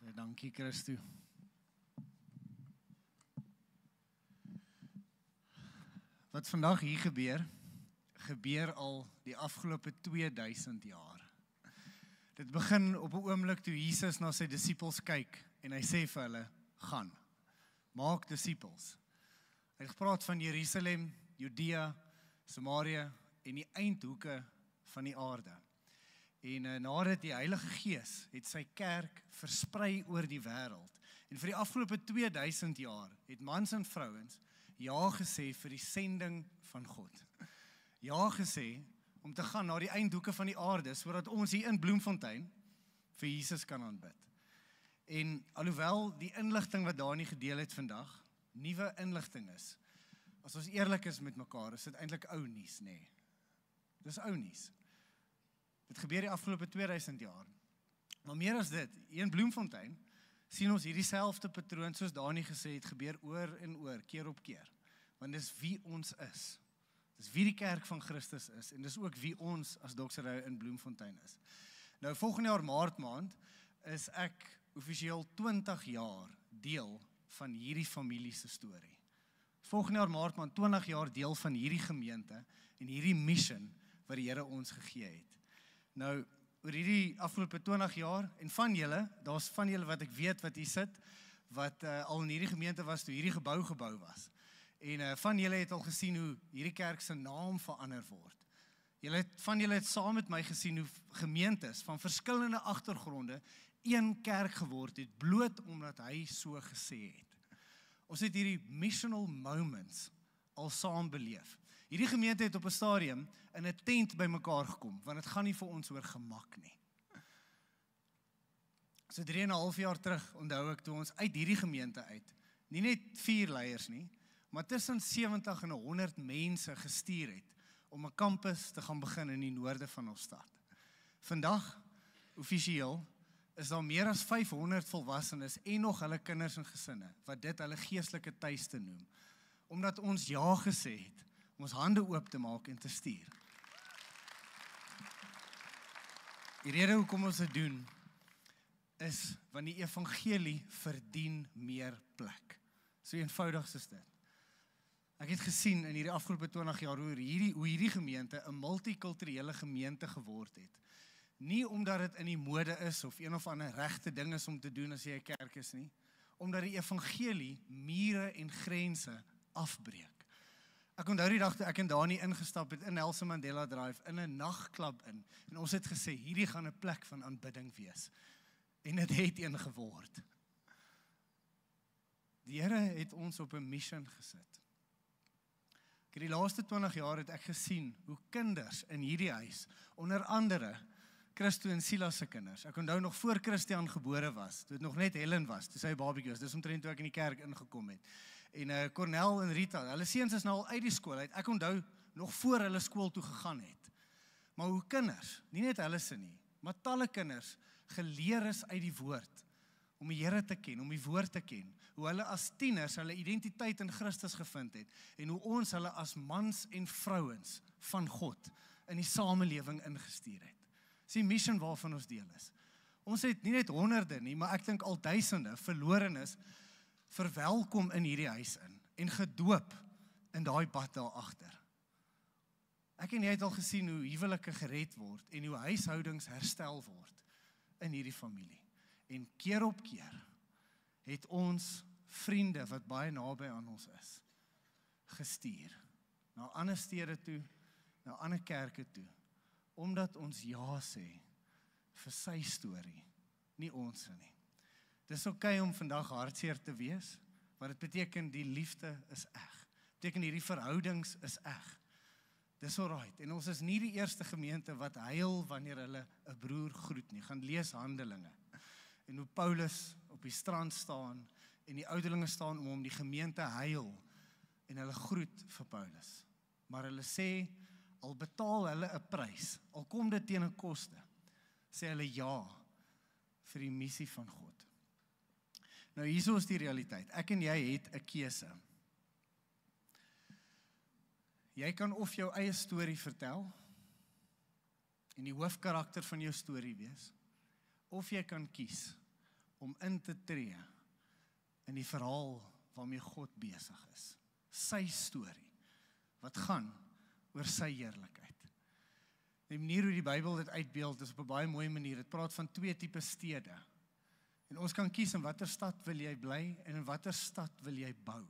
So, dankie Christo. Wat vandag hier gebeur al die afgelope 2000 jaar. Dit begin op 'n oomblik toe Jesus na sy disippels kyk en hy sê vir hulle, gaan, maak disippels. Hy het gepraat van Jerusalem, Judea, Samaria en die eindhoeke van die aarde. En nadat die Heilige Gees het sy kerk versprei oor die wêreld. En vir die afgelope 2000 jaar het mans en vrouens ja gesê vir die sending van God. Ja gesê om te gaan na die eindhoeke van die aarde, sodat ons hier in Bloemfontein vir Jesus kan aanbid. En alhoewel die inligting wat Dani gedeel het vandag, nuwe inligting is, as ons eerlik is met mekaar, is dit eintlik ou nuus, nê? Dis ou nuus. Dit gebeur die afgelope 2000 jaar. Maar meer as dit, hier in Bloemfontein, sien ons hierdie selfde patroon, soos Dani gesê het, gebeur oor en oor, keer op keer. Want dis wie ons is. Dis wie die kerk van Christus is, en dis ook wie ons as Dokserhou in Bloemfontein is. Nou, volgende jaar Maart maand, is ek offisieel 20 jaar deel van hierdie familie se storie. Volgende jaar Maart maand, 20 jaar deel van hierdie gemeente, en hierdie mission, wat die Here ons gegee het. Nou, oor hierdie afgelope 20 jaar, en van julle, daar's van julle wat ek weet wat hier sit, wat al in hierdie gemeente was, toe hierdie gebou was. En van julle het al gesien hoe hierdie kerk se naam verander word. Van julle het saam met my gesien hoe gemeentes van verskillende agtergronde een kerk geword het, bloot omdat hy so gesê het. Ons het hierdie missional moments al saam beleef. Hierdie gemeente het op 'n stadium in 'n tent bymekaar gekom, want dit gaan nie vir ons oor gemak nie. So 3,5 jaar terug onthou ek toe ons uit hierdie gemeente uit, nie net 4 leiers nie, maar tussen 70 en 100 mense gestuur het om 'n kampus te gaan begin in die noorde van ons stad. Vandag, offisieel, is daar meer as 500 volwassenes en nog hulle kinders en gesinne, wat dit hulle geestelike tuiste noem, omdat ons ja gesê het, om ons hande oop te maak en te stuur. Die rede hoekom ons dit doen, is want die evangelie verdien meer plek. So eenvoudig soos dit. Ek het gesien in hierdie afgelope 20 jaar hoe hierdie gemeente 'n multikulturele gemeente geword het. Nie omdat dit in die mode is of een of ander regte ding is om te doen as jy 'n kerk is nie, omdat die evangelie mure en grense afbreek. Ek onthou die dag toe ek en Dani ingestap het in Nelson Mandela Drive in 'n nagklub in, en ons het gesê hierdie gaan 'n plek van aanbidding wees. En dit het een geword. Die Here het ons op 'n mission gesit. Die laaste 20 jaar het ek gesien hoe kinders in hierdie huis, onder andere Christo en Silas se kinders. Ek onthou nog voor Christian gebore was, toe het nog net Helen was, toe sy babatjie was, dis omtrent toe ek in die kerk ingekom het. En Cornel en Rita, hulle seuns is nou al uit die skool uit. Ek onthou nog voor hulle skool toe gegaan het. Maar hoe kinders, nie net hulle se nie, maar talle kinders geleer is uit die woord, om die Here te ken, om die woord te ken, hoe hulle as tieners hulle identiteit in Christus gevind het, en hoe ons hulle as mans en vrouens van God in die samelewing ingestuur het. Dis die mission waarvan ons deel is. Ons het nie net honderde nie, maar ek dink al duisende verlorenes verwelkom in hierdie huis in, en gedoop in daai bad daar agter. Ek en jy het al gesien hoe huwelike gered word, en hoe huishoudings herstel word in hierdie familie. En keer op keer het ons vriende wat baie naby aan ons is, gestuur na ander stede toe, na ander kerke toe, omdat ons ja sê vir sy storie, nie ons nie. Dis oké om vandag hartseer te wees, want dit beteken die liefde is eg. Beteken hierdie verhoudings is eg. Dis alright, en ons is nie die eerste gemeente wat huil wanneer hulle 'n broer groet nie. Gaan lees Handelinge. En hoe Paulus op die strand staan, en die ouderlinge staan om hom, die gemeente huil, en hulle groet vir Paulus. Maar hulle sê, al betaal hulle 'n prys, al kom dit teen 'n koste, sê hulle ja, vir die missie van God. Nou hierso is die realiteit, ek en jy het 'n keuse. Jy kan of jou eie storie vertel, en die hoofkarakter van jou storie wees, of jy kan kies om in te tree in die verhaal waarmee God besig is. Sy storie, wat gaan oor sy heerlikheid. Die manier hoe die Bybel dit uitbeeld is op 'n baie mooi manier. Dit praat van 2 tipe stede. En ons kan kies in watter stad wil jy bly en in watter stad wil jy bou.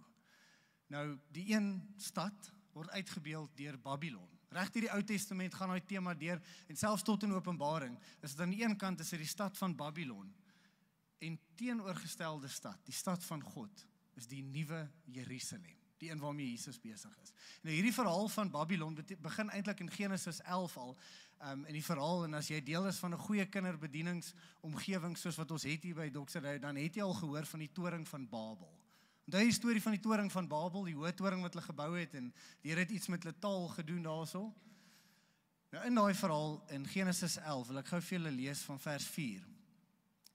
Nou, die een stad word uitgebeeld deur Babylon. Reg deur die Ou Testament gaan daai tema deur en selfs tot in Openbaring is dit aan die een kant is dit die stad van Babylon en teenoorgestelde stad, die stad van God, is die nuwe Jerusalem, die een waarmee Jesus besig is. Nou hierdie verhaal van Babylon begin eintlik in Genesis 11 al, in die verhaal, en as jy deel is van 'n goeie kinderbedieningsomgewing soos wat ons het hier by Doxer, dan het jy al gehoor van die toring van Babel. Onthou die storie van die toring van Babel, die hoë toring wat hulle gebou het, en die Here het iets met hulle taal gedoen daarso. Nou in daai verhaal, in Genesis 11, wil ek gou vir julle lees van vers 4,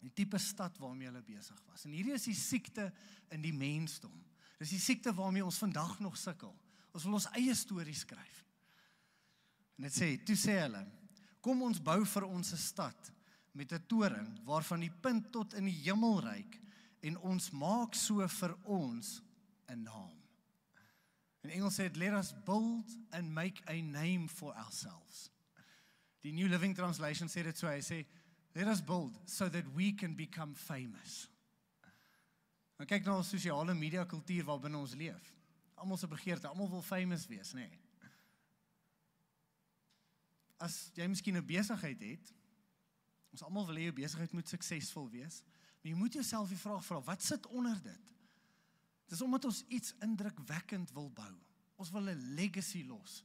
die tipe stad waarmee hulle besig was. En hierdie is die siekte in die mensdom. Dis die siekte waarmee ons vandag nog sukkel. Ons wil ons eie storie skryf. En dit sê, toe sê hulle, kom ons bou vir ons 'n stad met 'n toring waarvan die punt tot in die hemel reik en ons maak so vir ons 'n naam. In Engels sê dit, let us build and make a name for ourselves. Die New Living Translation sê dit so, hy sê, let us build so that we can become famous. Nou kyk na ons sosiale media kultuur waarbinne ons leef. Almal se begeerte, almal wil famous wees, nê? As jy miskien 'n besigheid het, ons almal wil hê jou besigheid moet suksesvol wees, maar jy moet jouself die vraag vra, wat sit onder dit? Dis omdat ons iets indrukwekkend wil bou. Ons wil 'n legacy los,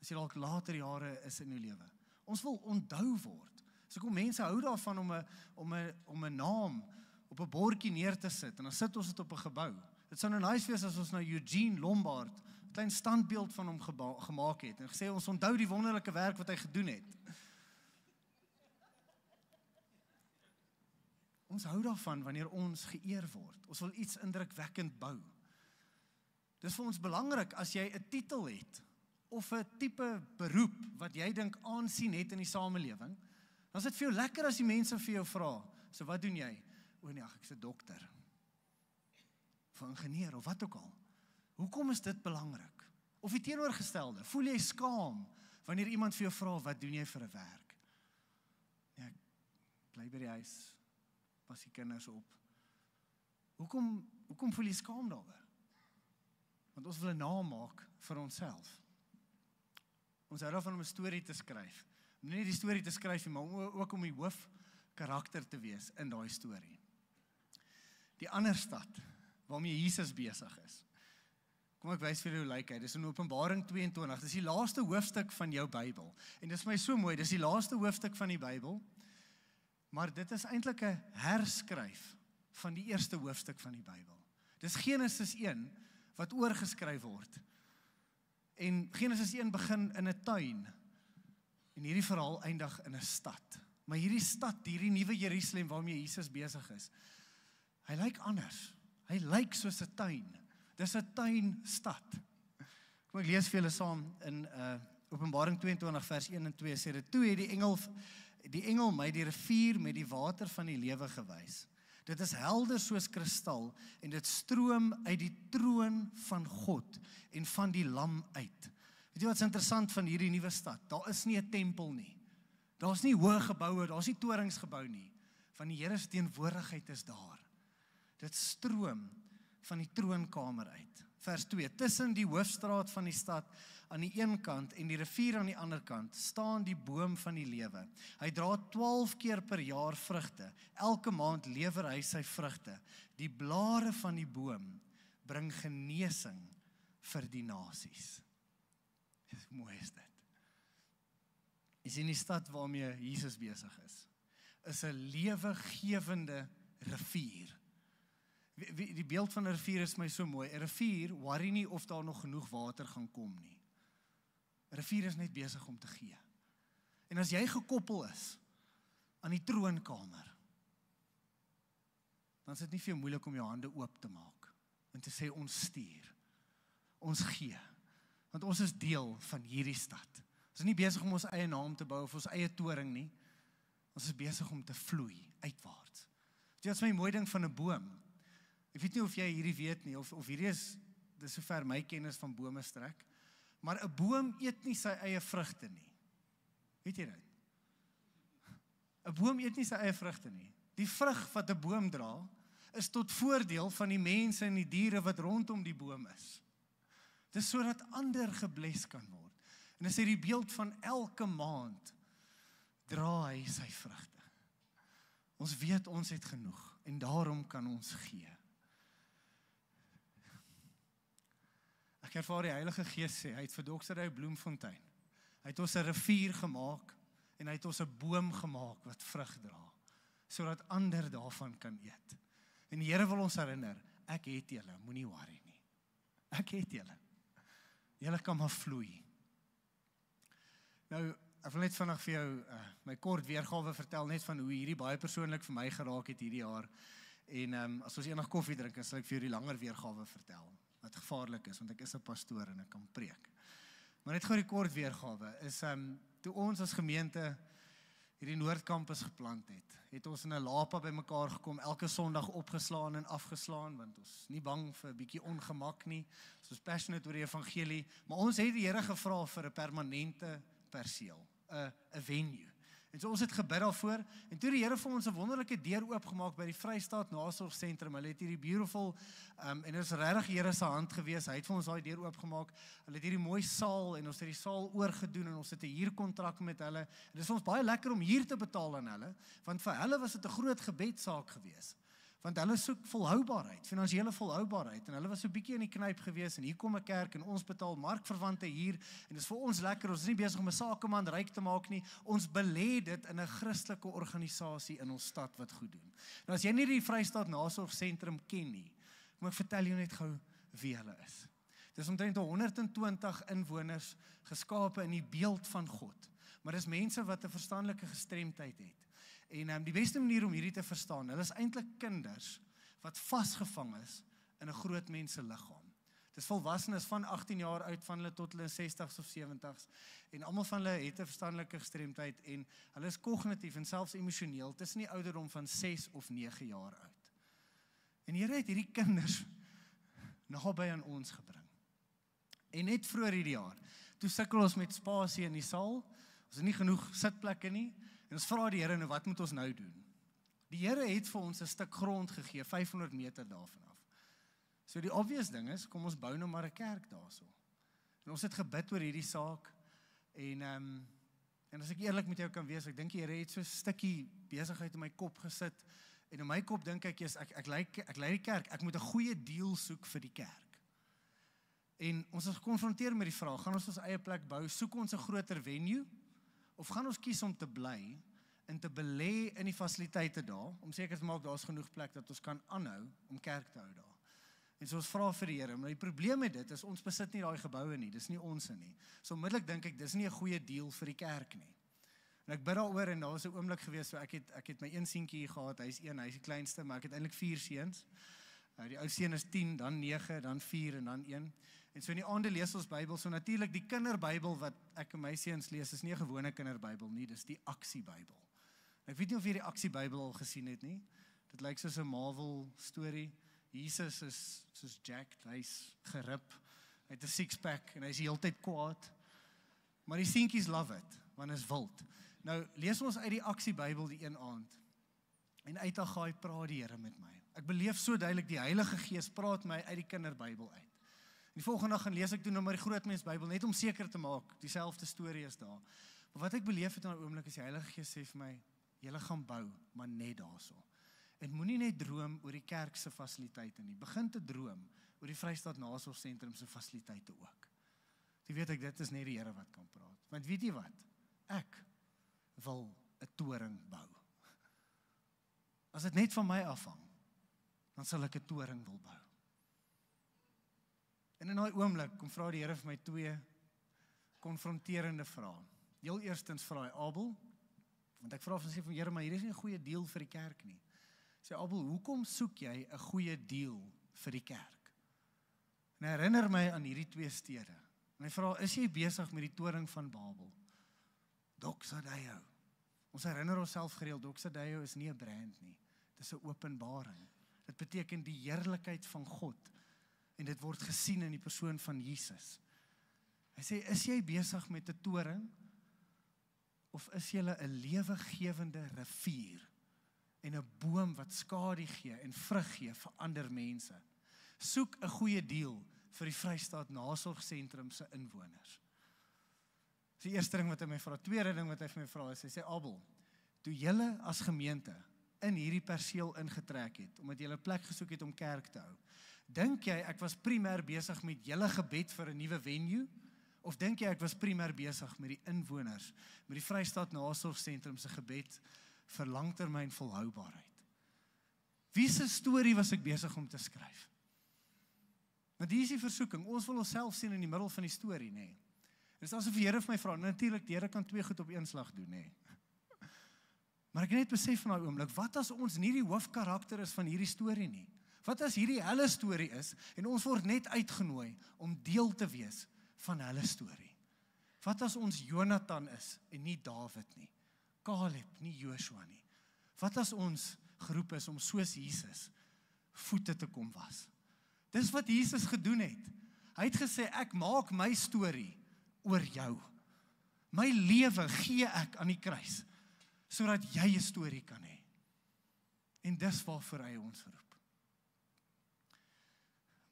as jy dalk later jare is in jou lewe. Ons wil onthou word. So kom mense hou daarvan om 'n naam op 'n bordjie neer te sit, en dan sit ons dit op 'n gebou. Dit sou nou nice wees as ons nou Eugene Lombard, 'n klein standbeeld van hom gemaak het, en gesê ons onthou die wonderlike werk wat hy gedoen het. Ons hou daarvan wanneer ons geëer word. Ons wil iets indrukwekkend bou. Dis vir ons belangrik as jy 'n titel het, of 'n tipe beroep wat jy dink aansien het in die samelewing, dan is dit vir jou lekker as die mense vir jou vra, so wat doen jy? O nee, ek's 'n dokter, of 'n ingenieur, of wat ook al. Hoekom is dit belangrik? Of die teenoorgestelde, voel jy skaam wanneer iemand vir jou vra, wat doen jy vir 'n werk? Ja, ek bly by die huis, pas die kinders op. Hoekom voel jy skaam daaroor? Want ons wil 'n naam maak vir onsself. Ons hou daarvan om 'n storie te skryf. Nie net die storie te skryf nie, maar ook om die hoofkarakter te wees in daai storie. Die ander stad waarmee Jesus besig is. Kom ek wys vir julle hoe lyk hy. Dis in Openbaring 22. Dis die laaste hoofstuk van jou Bybel. En dis vir my so mooi, dis die laaste hoofstuk van die Bybel. Maar dit is eintlik 'n herskryf van die eerste hoofstuk van die Bybel. Dis Genesis 1 wat oorgeskryf word. En Genesis 1 begin in 'n tuin. En hierdie verhaal eindig in 'n stad. Maar hierdie stad, hierdie nuwe Jerusalem waarmee Jesus besig is, hy lyk anders. Hy lyk soos 'n tuin. Dis 'n tuinstad. Kom ek lees vir julle saam in Openbaring 22 vers 1 en 2 sê dit, toe het die engel my die rivier met die water van die lewe gewys. Dit is helder soos kristal en dit stroom uit die troon van God en van die lam uit. Weet jy wat is interessant van hierdie nuwe stad? Daar is nie 'n tempel nie. Daar's nie hoë geboue, daar's nie torings gebou nie. Van die Here se teenwoordigheid is daar. Dit stroom van die troonkamer uit. Vers 2, tussen die hoofstraat van die stad aan die een kant en die rivier aan die ander kant staan die boom van die lewe. Hy dra 12 keer per jaar vrugte. Elke maand lewer hy sy vrugte. Die blare van die boom bring genesing vir die nasies. Hoe mooi is dit? Jy sien die stad waarmee Jesus besig is 'n lewegewende rivier. Die beeld van 'n rivier is my so mooi. 'n Rivier worry nie of daar nog genoeg water gaan kom nie. 'n Rivier is net besig om te gee. En as jy gekoppel is aan die troonkamer, dan is dit nie vir jou moeilik om jou hande oop te maak en te sê ons stuur, ons gee, want ons is deel van hierdie stad. Ons is nie besig om ons eie naam te bou of ons eie toring nie. Ons is besig om te vloei uitwaarts. Dit is my mooi ding van 'n boom. Ek weet nie of jy hierdie weet nie, of hierdie dis sover my kennis van bome strek, maar 'n boom eet nie sy eie vrugte nie. Weet jy dit? 'n Boom eet nie sy eie vrugte nie. Die vrug wat 'n boom dra, is tot voordeel van die mense en die diere wat rondom die boom is. Dis sodat ander gebless kan word. En dis hierdie beeld van elke maand dra hy sy vrugte. Ons weet ons het genoeg en daarom kan ons gee. Ek ervaar die Heilige Gees sê, hy het vir Dr. Bloemfontein, hy het ons 'n rivier gemaak en hy het ons 'n boom gemaak wat vrug dra, sodat ander daarvan kan eet. En die Here wil ons herinner, ek het julle, moenie worry nie. Ek het julle. Julle kan maar vloei. Nou, ek wil net vinnig vir jou my kort weergawe vertel, net van hoe hierdie baie persoonlik vir my geraak het hierdie jaar. En as ons enig koffie drink, dan sal ek vir jou die langer weergawe vertel, wat gevaarlik is, want ek is 'n pastoor en ek kan preek. Maar net gou die kort weergawe, is toe ons as gemeente hierdie Noordkampus geplant het ons in 'n lapa bymekaar gekom, elke Sondag opgeslaan en afgeslaan, want ons is nie bang vir 'n bietjie ongemak nie, ons is passionate oor die evangelie, maar ons het die Here gevra vir 'n permanente perseel, 'n venue. En so ons het gebid daarvoor, en toe die Here vir ons 'n wonderlike deur oopgemaak by die Vrystaat Nasorgsentrum. Hulle het hierdie beautiful, en dit is regtig die Here se hand gewees, hy het vir ons daai deur oopgemaak. Hulle het hierdie mooi saal, en ons het die saal oorgedoen, en ons het 'n huurkontrak met hulle. En dit is vir ons baie lekker om huur te betaal aan hulle, want vir hulle was dit 'n groot gebedsaak gewees. Want hulle soek volhoubaarheid, finansiële volhoubaarheid, en hulle was so 'n bietjie in die knyp gewees, en hier kom 'n kerk, en ons betaal markverwante huur, en dit is vir ons lekker, ons is nie besig om 'n sakeman ryk te maak nie, ons belê dit in 'n Christelike organisasie in ons stad wat goed doen. Nou as jy nie die Vrystaat Nasorgsentrum ken nie, moet ek vertel jou net gou wie hulle is. Dis omtrent 120 inwoners, geskape in die beeld van God, maar dis mense wat 'n verstandelike gestremdheid het. En die beste manier om hierdie te verstaan, hulle is eintlik kinders wat vasgevang is in 'n groot mens se liggaam. Dis volwassenes van 18 jaar oud, van hulle tot hulle 60s of 70s, en almal van hulle het 'n verstandelike gestremdheid, en hulle is kognitief en selfs emosioneel tussen die ouderdom van 6 of 9 jaar oud. En Here het hierdie kinders naby aan ons gebring. En net vroeër hierdie jaar, toe sukkel ons met spasie in die saal, ons het nie genoeg sitplekke nie, en ons vra die Here, nou wat moet ons nou doen? Die Here het vir ons 'n stuk grond gegee, 500 meter daarvan af. So die obvious ding is, kom ons bou nou maar 'n kerk daarso. En ons het gebid oor hierdie saak, en as ek eerlik met jou kan wees, ek dink die Here het so 'n stukkie besigheid in my kop gesit, en in my kop dink ek, ek lei die kerk, ek moet 'n goeie deal soek vir die kerk. En ons is gekonfronteer met die vraag, gaan ons eie plek bou, soek ons 'n groter venue, of gaan ons kies om te bly en te belê in die fasiliteite daar, om seker te maak daar is genoeg plek dat ons kan aanhou om kerk te hou daar. En so ons vra vir die Here, maar die probleem met dit is, ons besit nie daai geboue nie, dis nie ons nie. So onmiddellik dink ek, dis nie 'n goeie deal vir die kerk nie. En ek bid daaroor, en daar was 'n oomblik gewees, so ek het my een seentjie hier gehad, hy is die kleinste, maar ek het eintlik 4 seuns. Die oudste seun is 10, dan 9, dan 4 en dan 1. En so in die aande lees ons Bybel, so natuurlik die kinderbybel wat ek en my seuns lees, is nie 'n gewone kinderbybel nie, dis die aksiebybel. Ek weet nie of jy die aksiebybel al gesien het nie. Dit lyk soos 'n Marvel storie. Jesus is soos Jack, hy's gerip, hy het 'n six-pack en hy's die hele tyd kwaad. Maar die seentjies love it, want is wild. Nou lees ons uit die aksiebybel die een aand. En uit Haggai praat die Here met my. Ek beleef so duidelik die Heilige Gees praat my uit die kinderbybel uit. En die volgende dag gaan lees ek toe nou maar die Grootmensbybel, net om seker te maak, dieselfde storie is daar. Maar wat ek beleef het in 'n oomblik is die Heilige Gees sê vir my, julle gaan bou, maar net daarso. En moenie net droom oor die kerk se fasiliteite nie. Begin te droom oor die Vrystaat Nasorgsentrum se fasiliteite ook. Jy weet ek, dit is net die Here wat kan praat. Want weet jy wat? Ek wil 'n toring bou. As dit net van my afhang, dan sal ek 'n toring wil bou. En in daai oomblik kom vra die Here vir my 2 konfronterende vrae. Heel eerstens vra hy Abel, want ek vra van Here, maar hier is nie 'n goeie deal vir die kerk nie. Sê Abel, hoekom soek jy 'n goeie deal vir die kerk? En hy herinner my aan hierdie 2 stede. En hy vra, is jy besig met die toring van Babel? Doxadeio. Ons herinner onsself gereeld, Doxadeio is nie 'n brand nie. Dis 'n openbaring. Dit beteken die heerlikheid van God. En dit word gesien in die persoon van Jesus. Hy sê, is jy besig met 'n toring? Of is jy 'n lewegewende rivier? En 'n boom wat skadu gee en vrug gee vir ander mense? Soek 'n goeie deal vir die Vrystaat Nasorgsentrum se inwoners. Dis die eerste ding wat hy my vra. Tweede ding wat hy vir my vra is, hy sê, Abel, toe julle as gemeente in hierdie perseel ingetrek het, omdat julle 'n plek gesoek het om kerk te hou, dink jy ek was primêr besig met julle gebed vir 'n nuwe venue? Of dink jy ek was primêr besig met die inwoners, met die Vrystaat Nasorgsentrum se gebed vir langtermyn volhoubaarheid? Wie se storie was ek besig om te skryf? Want hier is die versoeking, ons wil onsself sien in die middel van die storie, nê. Dit is asof die Here vir my vra, natuurlik, die Here kan twee goed op een slag doen, nê. Maar ek het net besef van daai oomblik, wat as ons nie die hoofkarakter is van hierdie storie nie? Wat as hierdie hulle storie is, en ons word net uitgenooi om deel te wees van hulle storie? Wat as ons Jonathan is, en nie Dawid nie? Caleb, nie Joshua nie? Wat as ons geroep is om soos Jesus voete te kom was? Dis wat Jesus gedoen het. Hy het gesê, ek maak my storie oor jou. My lewe gee ek aan die kruis, sodat jy 'n storie kan hê. En dis waarvoor hy ons roep.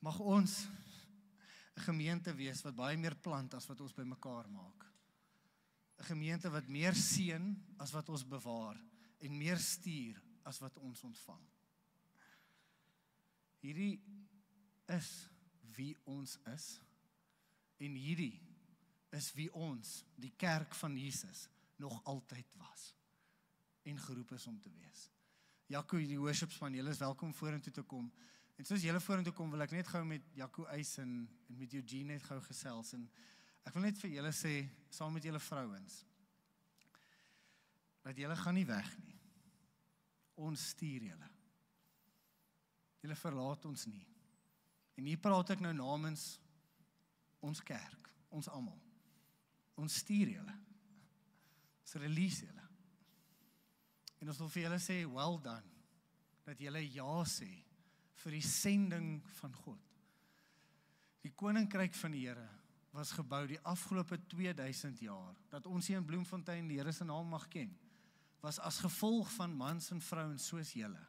Mag ons 'n gemeente wees wat baie meer plant as wat ons bymekaar maak. 'n Gemeente wat meer seën as wat ons bewaar en meer stuur as wat ons ontvang. Hierdie is wie ons is en hierdie is wie ons, die kerk van Jesus, nog altyd was en geroep is om te wees. Jaco, die worship span, julle is welkom vorentoe te kom. En soos julle vorentoe kom, wil ek net gou met Jaco Eis en met Eugene net gou gesels. En ek wil net vir julle sê, saam met julle vrouens, dat julle gaan nie weg nie. Ons stuur julle. Julle verlaat ons nie. En hier praat ek nou namens ons kerk, ons almal. Ons stuur julle. Ons release julle. En ons wil vir julle sê, well done, dat julle ja sê vir die sending van God. Die koninkryk van die Here was gebou die afgelope 2000 jaar, dat ons hier in Bloemfontein die Here se naam mag ken, was as gevolg van mans en vrouens soos julle,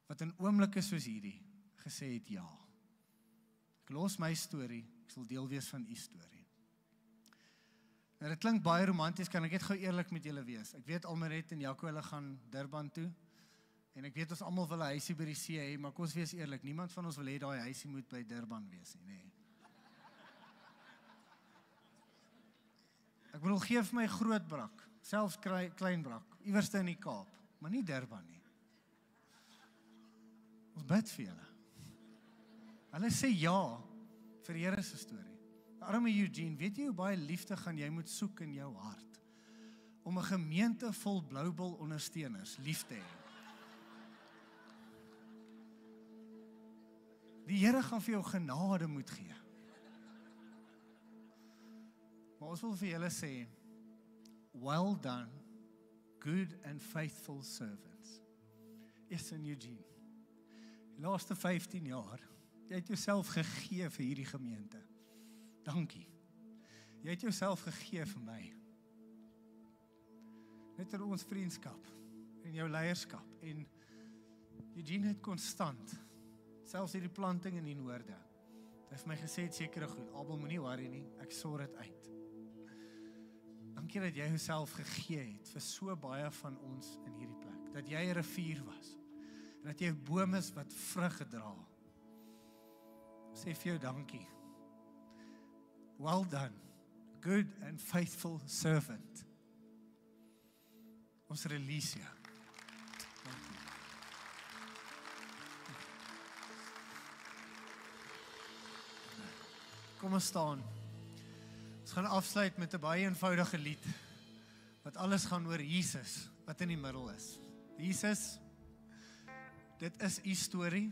wat in oomblikke soos hierdie gesê het ja. Ek los my storie, ek sal deel wees van u storie. Nou, dit klink baie romanties, kan ek net gou eerlik met julle wees. Ek weet Almeret en Jaco, hulle gaan Durban toe, en ek weet ons almal wil 'n huisie by die see hê, maar kom ons wees eerlik, niemand van ons wil hê daai huisie moet by Durban wees nie, nê. Ek bedoel, gee vir my Grootbrak, selfs Kleinbrak, iewerste in die Kaap, maar nie Durban nie. Ons bid vir julle. Hulle sê ja vir die Here se storie. Arme Eugene, weet jy hoe baie liefde gaan jy moet soek in jou hart om 'n gemeente vol Bloubil ondersteuners lief te hê? Die Here gaan vir jou genade moet gee. Maar ons wil vir julle sê, well done, good and faithful servants. Yes, en Eugene, die laaste 15 jaar, jy het jouself gegee vir hierdie gemeente. Dankie. Jy het jouself gegee vir my. Net in ons vriendskap, en jou leierskap, en Eugene het konstant, selfs hierdie planting in die noorde, hy het vir my gesê, het sekere goed, Abel, moenie worry nie, ek sorg dit uit. Dankie dat jy jouself gegee het vir so baie van ons in hierdie plek, dat jy 'n rivier was, en dat jy 'n boom is wat vrug gedra. Sê vir jou dankie. Well done, good and faithful servant. Ons release jou. Dankie. Kom ons staan. Ons gaan afsluit met 'n baie eenvoudige lied, wat alles gaan oor Jesus, wat in die middel is. Jesus, dit is u storie,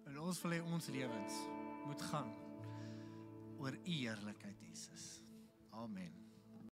en ons wil hê ons lewens moet gaan oor u heerlikheid, Jesus. Amen.